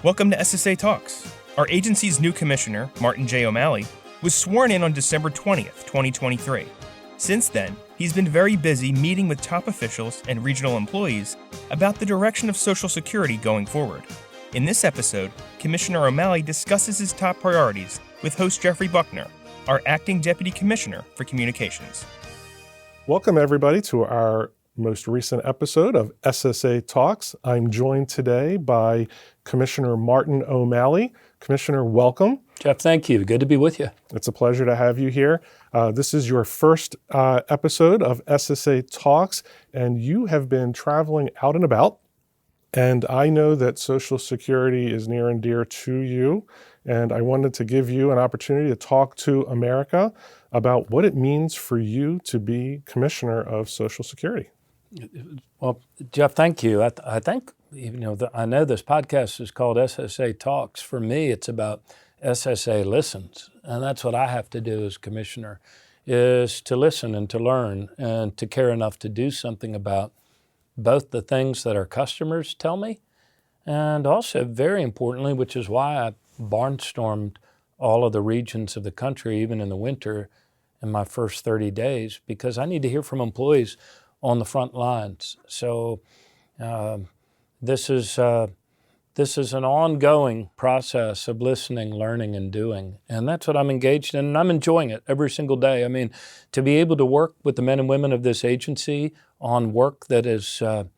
Welcome to SSA Talks. Our agency's new commissioner, Martin J. O'Malley, was sworn in on December 20th, 2023. Since then, he's been very busy meeting with top officials and regional employees about the direction of Social Security going forward. In this episode, Commissioner O'Malley discusses his top priorities with host Jeffrey Buckner, our acting deputy commissioner for communications. Welcome, everybody, to our most recent episode of SSA Talks. I'm joined today by Commissioner Martin O'Malley. Commissioner, welcome. Jeff, thank you. Good to be with you. It's a pleasure to have you here. This is your first episode of SSA Talks, and you have been traveling out and about. And I know that Social Security is near and dear to you, and I wanted to give you an opportunity to talk to America about what it means for you to be Commissioner of Social Security. Well, Jeff, thank you. I think, I know this podcast is called SSA Talks. For me, it's about SSA Listens. And that's what I have to do as commissioner, is to listen and to learn and to care enough to do something about both the things that our customers tell me and also, very importantly, which is why I barnstormed all of the regions of the country, even in the winter, in my first 30 days, because I need to hear from employees on the front lines. So this is an ongoing process of listening, learning, and doing. And that's what I'm engaged in, and I'm enjoying it every single day. I mean, to be able to work with the men and women of this agency on work that is so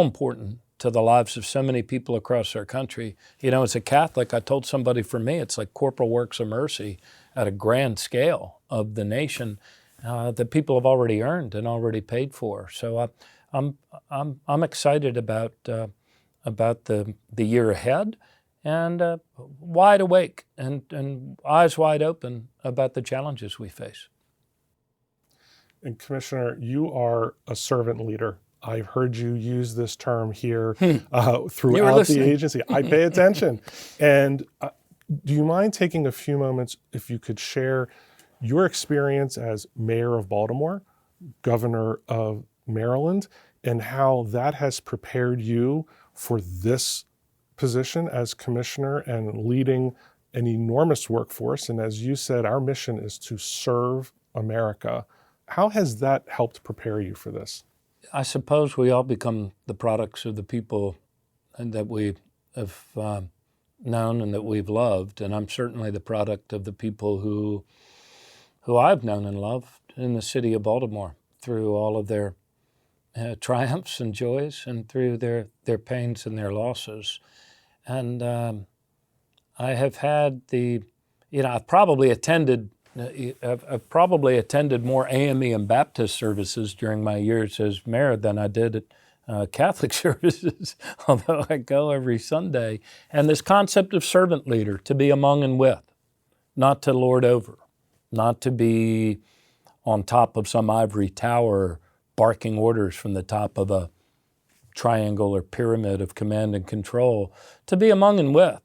important to the lives of so many people across our country. As a Catholic, I told somebody, for me, it's like corporal works of mercy at a grand scale of the nation that people have already earned and already paid for. So I'm excited about the year ahead, and wide awake and eyes wide open about the challenges we face. And Commissioner, you are a servant leader. I've heard you use this term here throughout the agency. I pay attention. And do you mind taking a few moments, if you could share your experience as mayor of Baltimore, governor of Maryland, and how that has prepared you for this position as commissioner and leading an enormous workforce? And as you said, our mission is to serve America. How has that helped prepare you for this? I suppose we all become the products of the people that we have known and that we've loved. And I'm certainly the product of the people who I've known and loved in the city of Baltimore through all of their triumphs and joys and through their pains and their losses. And I have had I've probably attended more AME and Baptist services during my years as mayor than I did at Catholic services, although I go every Sunday. And this concept of servant leader, to be among and with, not to lord over, not to be on top of some ivory tower barking orders from the top of a triangle or pyramid of command and control, to be among and with.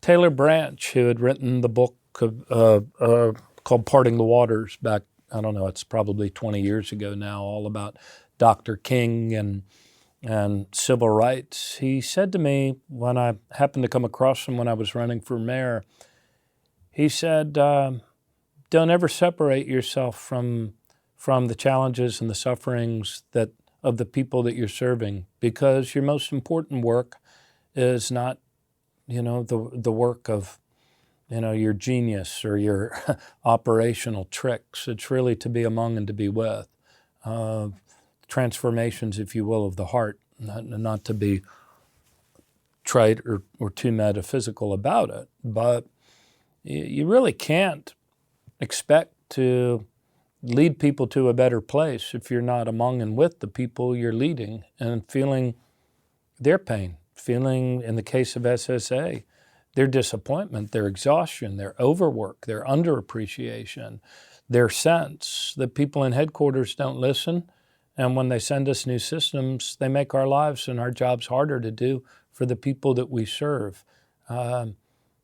Taylor Branch, who had written the book called Parting the Waters back, it's probably 20 years ago now, all about Dr. King and civil rights. He said to me, when I happened to come across him when I was running for mayor, he said, don't ever separate yourself from the challenges and the sufferings of the people that you're serving, because your most important work is not, the work of, your genius or your operational tricks. It's really to be among and to be with. Transformations, if you will, of the heart, not to be trite or too metaphysical about it, but you really can't expect to lead people to a better place if you're not among and with the people you're leading and feeling their pain, feeling, in the case of SSA, their disappointment, their exhaustion, their overwork, their underappreciation, their sense that people in headquarters don't listen, and when they send us new systems, they make our lives and our jobs harder to do for the people that we serve.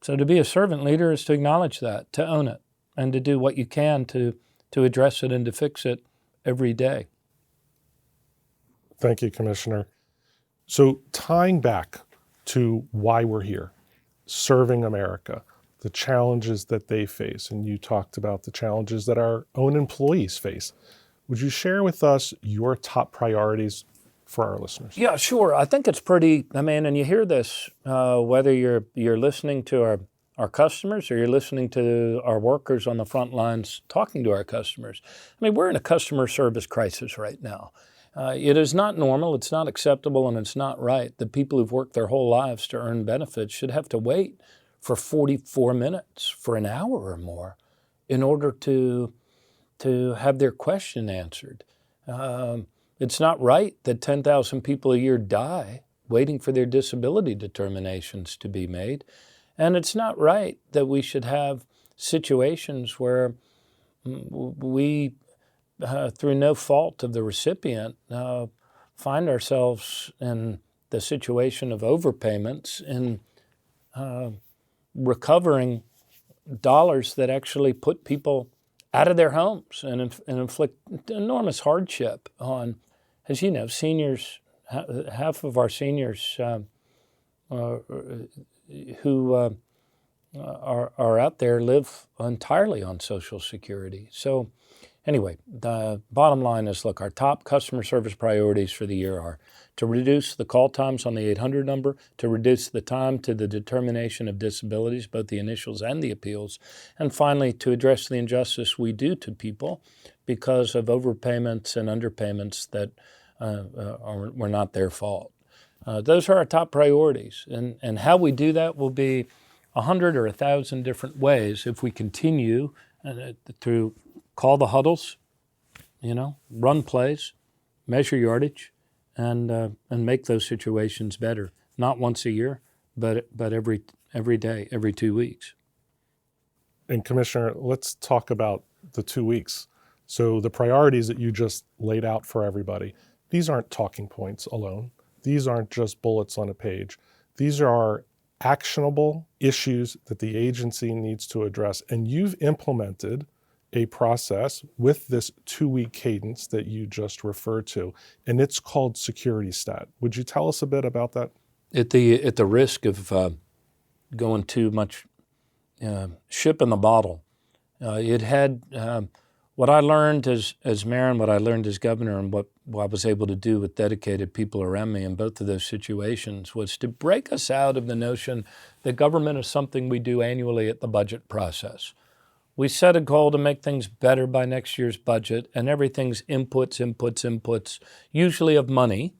So to be a servant leader is to acknowledge that, to own it, and to do what you can to address it and to fix it every day. Thank you, Commissioner. So tying back to why we're here, serving America, the challenges that they face. And you talked about the challenges that our own employees face. Would you share with us your top priorities for our listeners? Yeah, sure. I think it's pretty, and you hear this, whether you're listening to our customers or you're listening to our workers on the front lines talking to our customers. We're in a customer service crisis right now. It is not normal, it's not acceptable, and it's not right that people who've worked their whole lives to earn benefits should have to wait for 44 minutes, for an hour or more, in order to have their question answered. It's not right that 10,000 people a year die waiting for their disability determinations to be made. And it's not right that we should have situations where we, through no fault of the recipient, find ourselves in the situation of overpayments in recovering dollars that actually put people out of their homes and inflict enormous hardship on, as you know, seniors. Half of our seniors who are out there live entirely on Social Security. So anyway, the bottom line is, look, our top customer service priorities for the year are to reduce the call times on the 800 number, to reduce the time to the determination of disabilities, both the initials and the appeals, and finally, to address the injustice we do to people because of overpayments and underpayments that were not their fault. Those are our top priorities, and how we do that will be 100 or 1,000 different ways if we continue through call the huddles, run plays, measure yardage, and make those situations better. Not once a year, but every day, every 2 weeks. And Commissioner, let's talk about the 2 weeks. So the priorities that you just laid out for everybody, these aren't talking points alone. These aren't just bullets on a page. These are actionable issues that the agency needs to address. And you've implemented a process with this 2-week cadence that you just referred to, and it's called Security Stat. Would you tell us a bit about that? At the risk of going too much ship in the bottle, it had what I learned as mayor and what I learned as governor, and what I was able to do with dedicated people around me in both of those situations, was to break us out of the notion that government is something we do annually at the budget process. We set a goal to make things better by next year's budget, and everything's inputs, usually of money.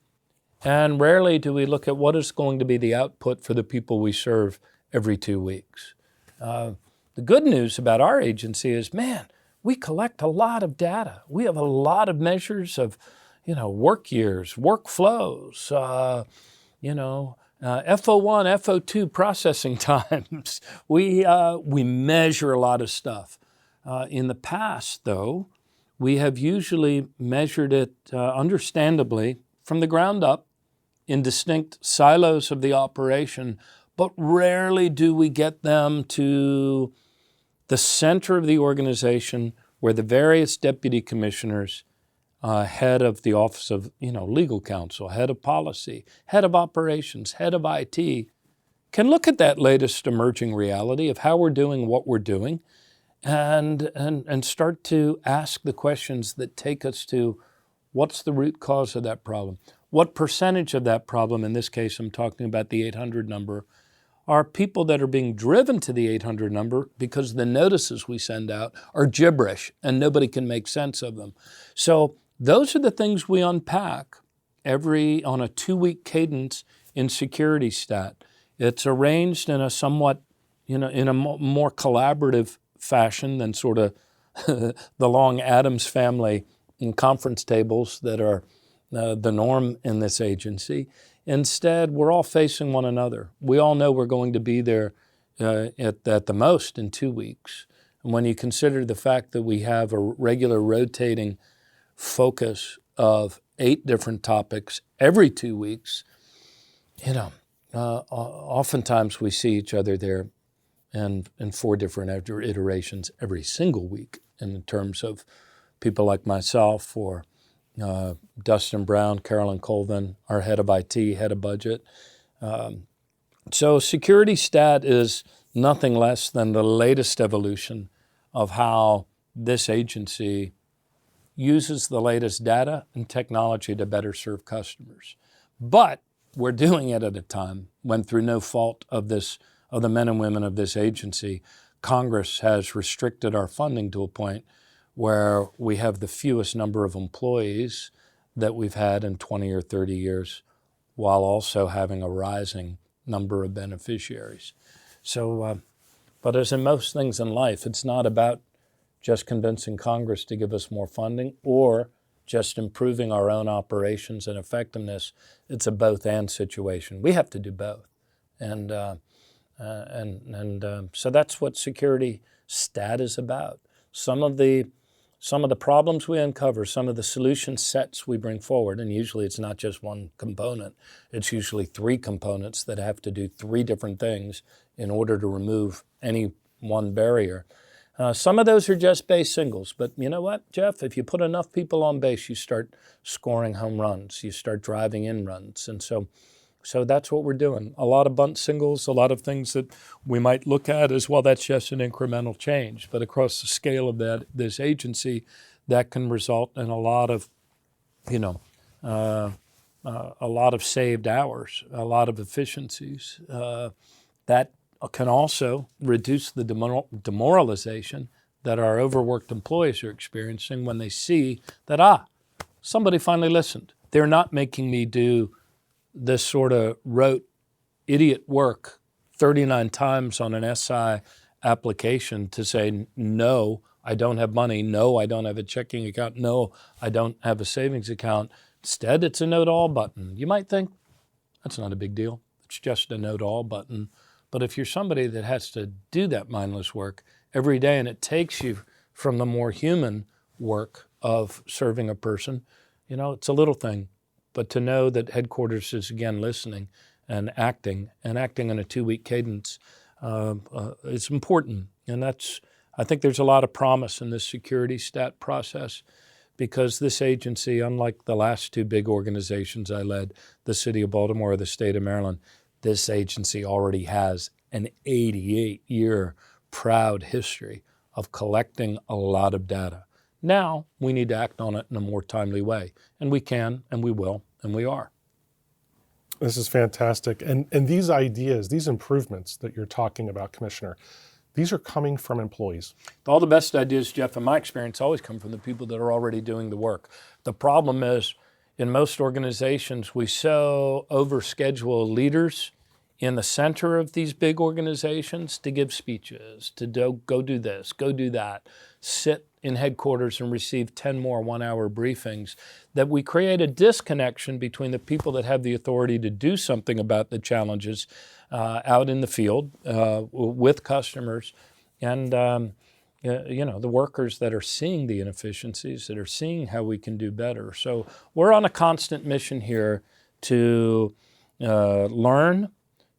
And rarely do we look at what is going to be the output for the people we serve every 2 weeks. The good news about our agency is, man, we collect a lot of data. We have a lot of measures of, work years, workflows, FO1, FO2 processing times. We measure a lot of stuff. In the past, though, we have usually measured it understandably from the ground up in distinct silos of the operation, but rarely do we get them to the center of the organization where the various deputy commissioners, head of the Office of Legal Counsel, head of policy, head of operations, head of IT, can look at that latest emerging reality of how we're doing what we're doing and start to ask the questions that take us to what's the root cause of that problem. What percentage of that problem, in this case I'm talking about the 800 number, are people that are being driven to the 800 number because the notices we send out are gibberish and nobody can make sense of them. So those are the things we unpack on a 2-week cadence in Security Stat. It's arranged in a somewhat, in a more collaborative fashion than sort of the long Addams Family in conference tables that are the norm in this agency. Instead, we're all facing one another. We all know we're going to be there at the most in 2 weeks. And when you consider the fact that we have a regular rotating focus of 8 different topics every 2 weeks, oftentimes we see each other there in 4 different iterations every single week in terms of people like myself or Dustin Brown, Carolyn Colvin, our head of IT, head of budget, So security stat is nothing less than the latest evolution of how this agency uses the latest data and technology to better serve customers. But we're doing it at a time when, through no fault of the men and women of this agency, Congress has restricted our funding to a point where we have the fewest number of employees that we've had in 20 or 30 years, while also having a rising number of beneficiaries. So, but as in most things in life, it's not about just convincing Congress to give us more funding or just improving our own operations and effectiveness. It's a both-and situation. We have to do both. And so that's what security stat is about. Some of the problems we uncover, some of the solution sets we bring forward, and usually it's not just one component, it's usually three components that have to do three different things in order to remove any one barrier. Some of those are just base singles, but you know what, Jeff? If you put enough people on base, you start scoring home runs, you start driving in runs. And so that's what we're doing. A lot of bunt singles, a lot of things that we might look at as, well, that's just an incremental change. But across the scale of this agency, that can result in a lot of, a lot of saved hours, a lot of efficiencies. That can also reduce the demoralization that our overworked employees are experiencing when they see that, somebody finally listened. They're not making me do this sort of rote idiot work 39 times on an SI application to say, no, I don't have money. No, I don't have a checking account. No, I don't have a savings account. Instead, it's a no to all button. You might think that's not a big deal. It's just a no to all button. But if you're somebody that has to do that mindless work every day and it takes you from the more human work of serving a person, it's a little thing. But to know that headquarters is, again, listening and acting on a 2-week cadence is important. And I think there's a lot of promise in this security stat process, because this agency, unlike the last two big organizations I led, the city of Baltimore or the state of Maryland, this agency already has an 88-year proud history of collecting a lot of data. Now we need to act on it in a more timely way. And we can, and we will, and we are. This is fantastic. And these ideas, these improvements that you're talking about, Commissioner, these are coming from employees. All the best ideas, Jeff, in my experience, always come from the people that are already doing the work. The problem is, in most organizations, we so overschedule leaders in the center of these big organizations to give speeches, to go do this, go do that, sit in headquarters and receive 10 more one-hour briefings, that we create a disconnection between the people that have the authority to do something about the challenges out in the field with customers and the workers that are seeing the inefficiencies, that are seeing how we can do better. So we're on a constant mission here to learn,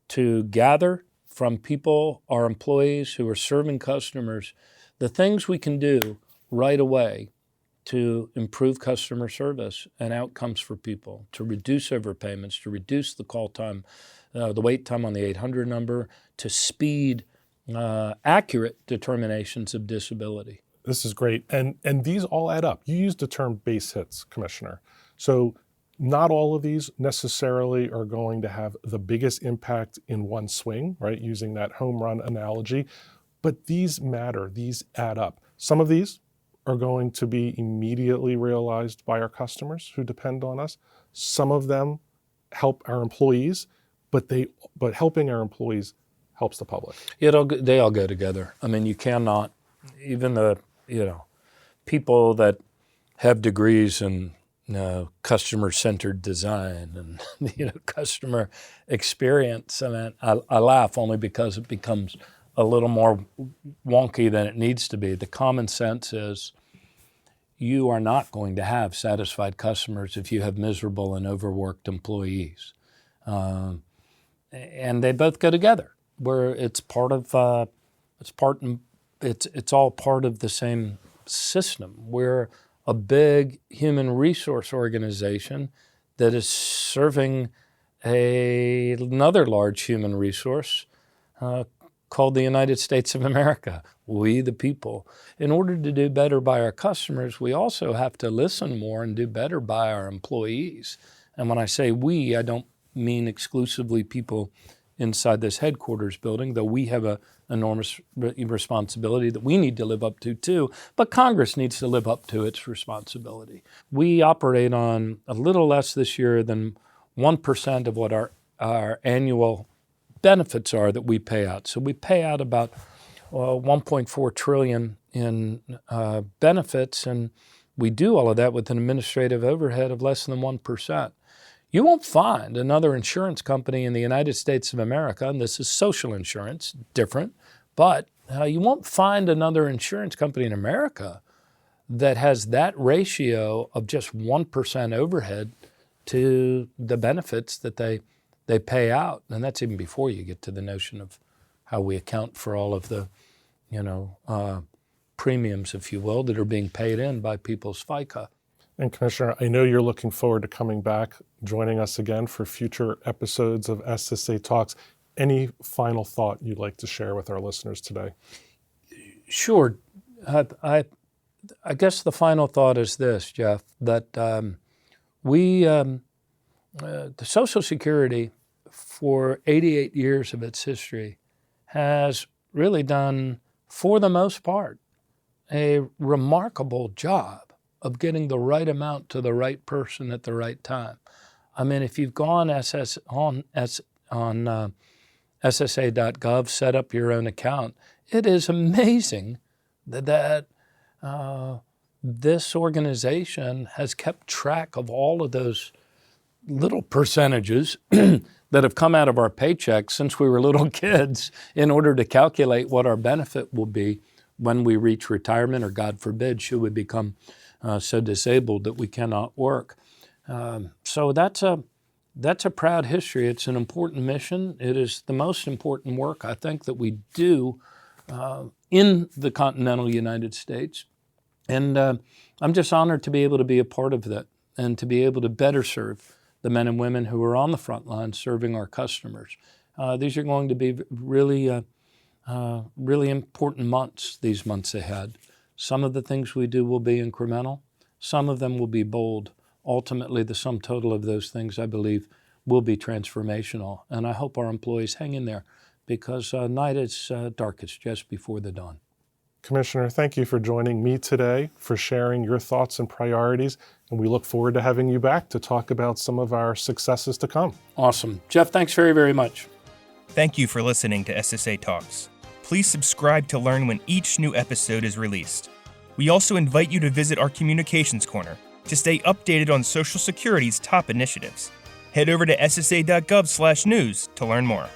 to gather from people, our employees who are serving customers, the things we can do right away to improve customer service and outcomes for people, to reduce overpayments, to reduce the call time, the wait time on the 800 number, to speed accurate determinations of disability. This is great. And these all add up. You used the term base hits, Commissioner. So not all of these necessarily are going to have the biggest impact in one swing, right? Using that home run analogy. But these matter, these add up. Some of these are going to be immediately realized by our customers who depend on us. Some of them help our employees, but helping our employees helps the public. They all go together. I mean, you cannot, even the people that have degrees in customer-centered design and customer experience. I mean, I laugh only because it becomes a little more wonky than it needs to be. The common sense is you are not going to have satisfied customers if you have miserable and overworked employees, and they both go together. Where it's all part of the same system. We're a big human resource organization that is serving another large human resource called the United States of America, we the people. In order to do better by our customers, we also have to listen more and do better by our employees. And when I say we, I don't mean exclusively people inside this headquarters building, though we have an enormous responsibility that we need to live up to too, but Congress needs to live up to its responsibility. We operate on a little less this year than 1% of what our annual benefits are that we pay out. So we pay out about $1.4 trillion in benefits, and we do all of that with an administrative overhead of less than 1%. You won't find another insurance company in the United States of America, and this is social insurance, different, but you won't find another insurance company in America that has that ratio of just 1% overhead to the benefits that they pay out. And that's even before you get to the notion of how we account for all of the, premiums, if you will, that are being paid in by people's FICA. And Commissioner, I know you're looking forward to coming back, joining us again for future episodes of SSA Talks. Any final thought you'd like to share with our listeners today? Sure. I guess the final thought is this, Jeff, that the Social Security, for 88 years of its history, has really done, for the most part, a remarkable job of getting the right amount to the right person at the right time. I mean, if you've gone on SSA.gov, set up your own account, it is amazing that this organization has kept track of all of those little percentages that have come out of our paychecks since we were little kids in order to calculate what our benefit will be when we reach retirement, or God forbid, should we become so disabled that we cannot work. So that's a proud history. It's an important mission. It is the most important work, I think, that we do in the continental United States. And I'm just honored to be able to be a part of that and to be able to better serve the men and women who are on the front line serving our customers. These are going to be really important months, these months ahead. Some of the things we do will be incremental. Some of them will be bold. Ultimately, the sum total of those things, I believe, will be transformational. And I hope our employees hang in there, because night is darkest just before the dawn. Commissioner, thank you for joining me today, for sharing your thoughts and priorities, and we look forward to having you back to talk about some of our successes to come. Awesome. Jeff, thanks very, very much. Thank you for listening to SSA Talks. Please subscribe to learn when each new episode is released. We also invite you to visit our Communications Corner to stay updated on Social Security's top initiatives. Head over to ssa.gov/news to learn more.